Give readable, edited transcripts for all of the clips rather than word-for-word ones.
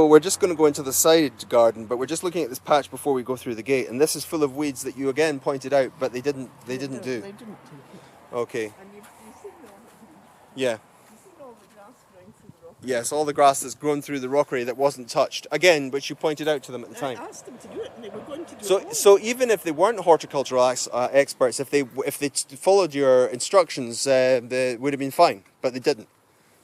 So we're just going to go into the side garden, but we're just looking at this patch before we go through the gate, and this is full of weeds that you again pointed out, but they didn't do. They didn't take it. Okay. And you've seen all Yeah. you've seen all the grass growing through the rock. Yes, all the grass that's grown through the rockery that wasn't touched. Again, which you pointed out to them at the time. I asked them to do it, and they were going to do So, it. all. so even if they weren't horticultural experts, if they followed your instructions, they would have been fine. But they didn't.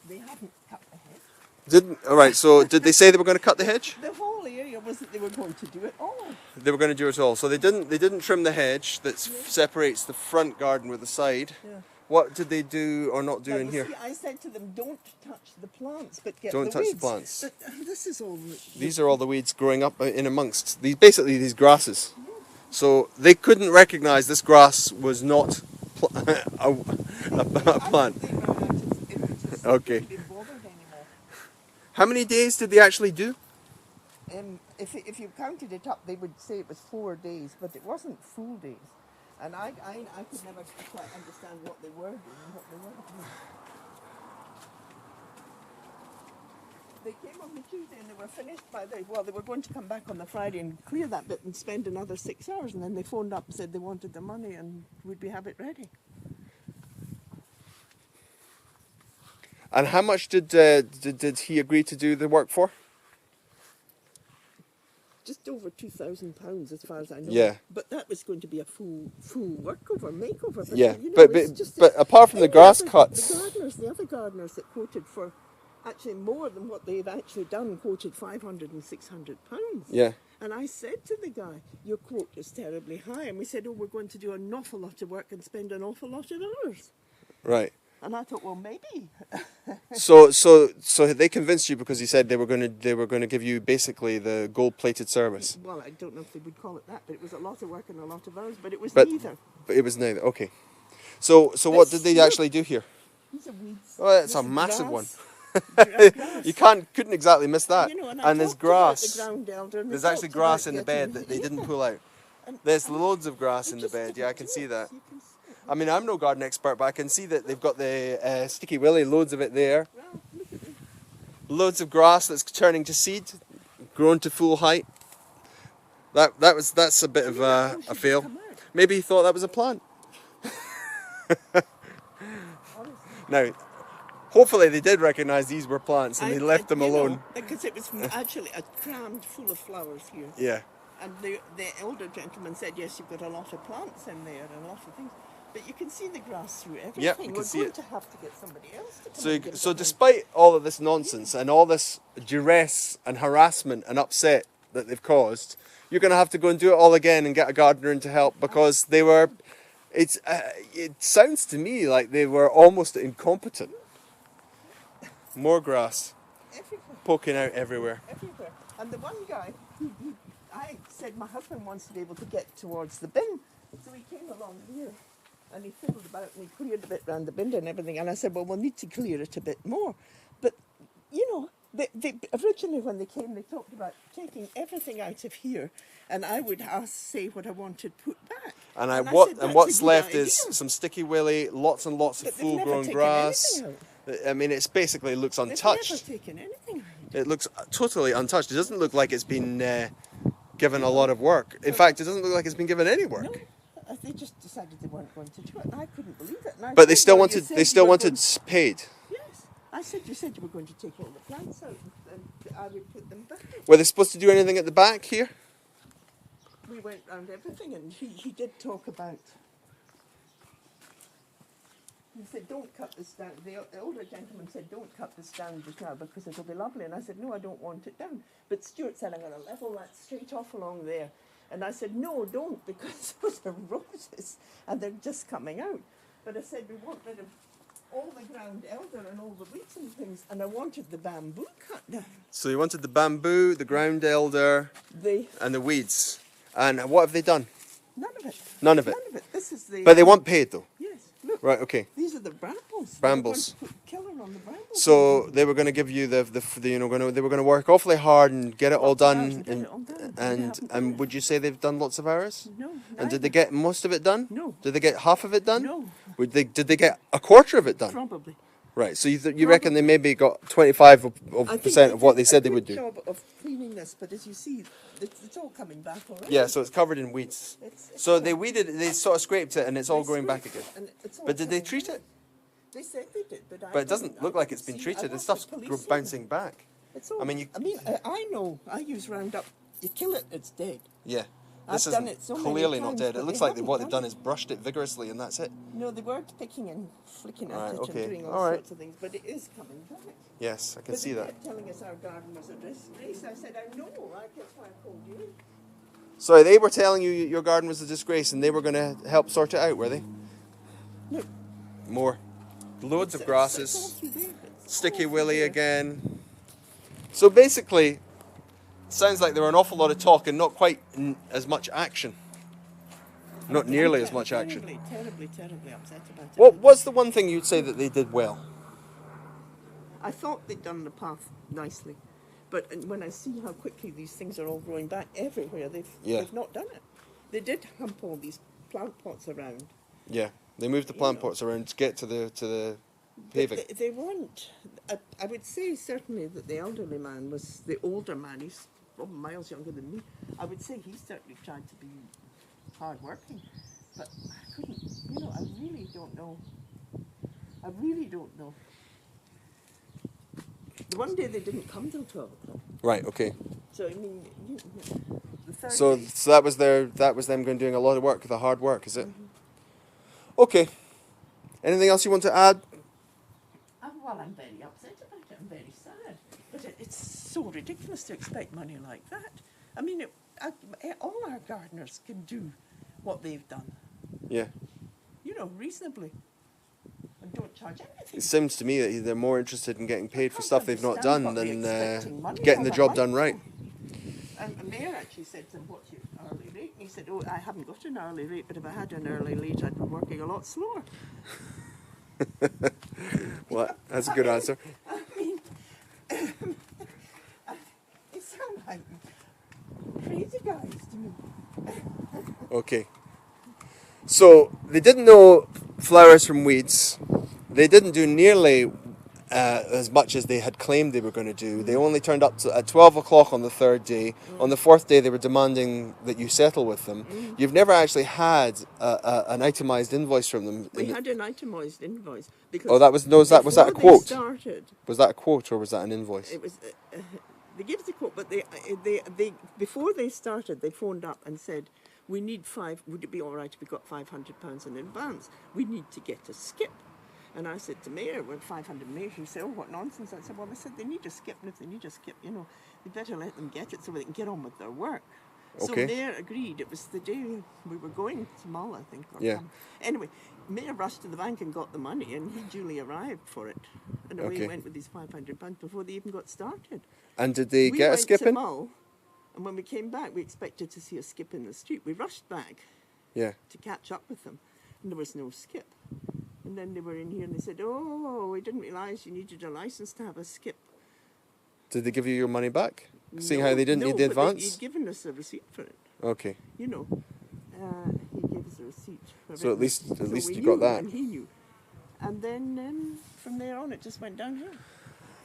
They haven't cut the hedge. Didn't. All right. So did they say they were going to cut the hedge? The whole area was that they were going to do it all. They were going to do it all. So they didn't. They didn't trim the hedge that separates the front garden with the side. Yeah. What did they do or not do But in you here? see, I said to them, don't touch the plants, but get Don't the touch the weeds. plants. But this is all. These are all the weeds growing up in amongst these, basically these grasses. So they couldn't recognise this grass was not a plant. Okay. How many days did they actually do? If you counted it up, they would say it was 4 days, but it wasn't full days. And I could never quite understand what they were doing and what they weren't doing. They came on the Tuesday and they were finished by the, well, they were going to come back on the Friday and clear that bit and spend another 6 hours, and then they phoned up and said they wanted the money and would we have it ready. And how much did he agree to do the work for? Just over £2,000 as far as I know. Yeah. But that was going to be a full workover, makeover. But, Yeah, you know, but it's just apart from the grass cuts, the other gardeners that quoted for actually more than what they've actually done quoted £500 and £600. yeah, And I said to the guy, your quote is terribly high. And we said, oh, we're going to do an awful lot of work and spend an awful lot of hours. right. And I thought, well, maybe. So they convinced you because he said they were going to give you basically the gold-plated service. Well, I don't know if they would call it that, but it was a lot of work and a lot of hours. But it was But neither. But it was neither. Okay. So what did they actually do here? These are weeds. Oh, it's This a is massive grass. one. Grass. You couldn't exactly miss that. You know, and there's talked about grass. the ground elder, and There's they actually talked grass about in the bed getting- that they didn't Yeah. pull out. And- There's and loads of grass they in the just bed. didn't Yeah, I can do see it. that. You can see it. I mean, I'm no garden expert, but I can see that they've got the sticky willy, loads of it there. Well, look at them. Loads of grass that's turning to seed, grown to full height. That's a bit of a fail. Come out. Maybe he thought that was a plant. Now, hopefully they did recognise these were plants and they left them you know, alone. because it was actually a crammed full of flowers here. Yeah. And the elder gentleman said, yes, you've got a lot of plants in there and a lot of things. But you can see the grass through everything. Yep, you can We're see going it. to have to get somebody else to come So, and get it so done. despite all of this nonsense and all this duress and harassment and upset that they've caused, you're going to have to go and do it all again and get a gardener in to help because they were. It sounds to me like they were almost incompetent. More grass Everywhere. poking out everywhere. Everywhere. And the one guy who I said my husband wants to be able to get towards the bin. So he came along here and he fiddled about and he cleared a bit round the bin and everything. And I said, well, we'll need to clear it a bit more. But, you know, they originally when they came, they talked about taking everything out of here and I would say what I wanted put back. And I said, and "That's what's a good left idea." is some sticky willy, lots and lots of But they've never full-grown taken grass. anything out. I mean, it's basically looks They've untouched. never taken anything out. It looks totally untouched. It doesn't look like it's been given a lot of work. In fact, it doesn't look like it's been given any work. No, they just decided they weren't going to do it. I couldn't believe it. And I But they said, still "Well, you wanted said they you still were wanted going-" paid. Yes, I said you said you were going to take all the plants out and I would put them back. Were they supposed to do anything at the back here? We went round everything, and he did talk about. He said, "Don't cut this down." The older gentleman said, "Don't cut this down just now because it'll be lovely." And I said, "No, I don't want it down." But Stuart said, "I'm going to level that straight off along there." And I said, "No, don't, because those are roses and they're just coming out." But I said, "We want rid of all the ground elder and all the weeds and things, and I wanted the bamboo cut down." So you wanted the bamboo, the ground elder, and the weeds. And what have they done? None of it. None of it. None of it. This is the. But they want paid though. Yes. Look. Right. Okay. These are the brambles. Brambles. They were going to put killer on the brambles. So they were going to give you the you know they were going to work awfully hard and get it all Lots of hours done. to get it all done. They And haven't done and it. would you say they've done lots of hours? No. And did they neither. get most of it done? No. Did they get half of it done? No. Did they get a quarter of it done? Probably. Right. So you reckon they maybe got 25% of what they said they would do? Job of cleaning this, but as you see, it's all coming back already. Yeah. So it's covered in weeds. It's So they weeded it. They sort of scraped it, and it's all growing back again. But did they treat it? They said they did, but But it doesn't look like it's been treated. The stuff's bouncing back. It's all, I mean, I know. I use Roundup. You kill it, it's dead. Yeah. I've This done is it so clearly many not times, dead. but It looks they like what haven't they've done done is brushed it vigorously, and that's it. No, they weren't picking and flicking at Right, it okay. and doing all All right. sorts of things, but it is coming back. Yes, I can But see they that. kept telling us our garden was a disgrace. I said, I know. That's why I called you. So they were telling you your garden was a disgrace, and they were going to help sort it out, were they? No. More. Loads of It's all grasses. through there. It's Sticky all through Willy there. again. So basically, sounds like there were an awful lot of talk and not quite as much action. Not nearly as much action. Terribly upset about it. What was the one thing you'd say that they did well? I thought they'd done the path nicely, but when I see how quickly these things are all growing back everywhere, they've not done it. They did hump all these plant pots around. Yeah, they moved the plant pots around to get to the paving. They weren't. I would say certainly that the elderly man was the older man. He's miles younger than me. I would say he certainly tried to be hard working, but I couldn't. I really don't know. The one day they didn't come till 12 o'clock. Right. Okay. So I mean, the third So day, that was them going doing a lot of work, the hard work, is it? Okay. Anything else you want to add? well, I'm very upset about it. I'm very sad. But it's so ridiculous to expect money like that. I mean, all our gardeners can do what they've done. Yeah. Reasonably. And don't charge anything. It seems to me that they're more interested in getting paid for stuff they've not understand done what than they're expecting money getting for the that job money done for. right. And the mayor actually said to him, what's your hourly rate? And he said, oh, I haven't got an hourly rate, but if I had an hourly rate, I'd be working a lot slower. Well, that's a good answer. I mean, they sound like crazy guys to me. Okay. So they didn't know flowers from weeds. They didn't do nearly as much as they had claimed they were going to do. They only turned up at 12 o'clock on the third day. On the fourth day, they were demanding that you settle with them. You've never actually had an itemised invoice from them. We had an itemised invoice because Oh, was that a before quote? They started, Was that a quote or was that an invoice? it was. They gave us a quote, but they before they started, they phoned up and said, "We need Would it be all right if we got £500 in advance? We need to get a skip." And I said to Mayor, "Well, 500 Mayor." She said, "Oh, what nonsense!" I said, "Well, they said they need a skip, and if they need a skip, they better let them get it so they can get on with their work." Okay. So Mayor agreed. It was the day we were going to Mull, I think. Yeah. Anyway, Mayor rushed to the bank and got the money, and he duly arrived for it. And away he went with his £500 before they even got started. And did they We get a went skip to in? Mull, and when we came back, we expected to see a skip in the street. We rushed back Yeah. to catch up with them, and there was no skip. And then they were in here and they said, "Oh, we didn't realise you needed a licence to have a skip." Did they give you your money back? Seeing how they didn't need the but advance? he'd given us a receipt for it. Okay. He gave us a receipt for So it. at least we you got knew, that. and he knew. And then from there on, it just went downhill.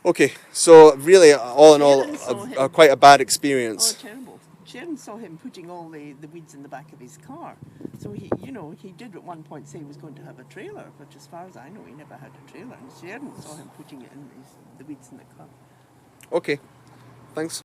Okay, so really, all in all, Sharon saw him. quite a bad Oh, experience. terrible. Sharon saw him putting all the weeds in the back of his car. So he did at one point say he was going to have a trailer, but as far as I know, he never had a trailer. And Sharon saw him putting the weeds in the car. Okay, thanks.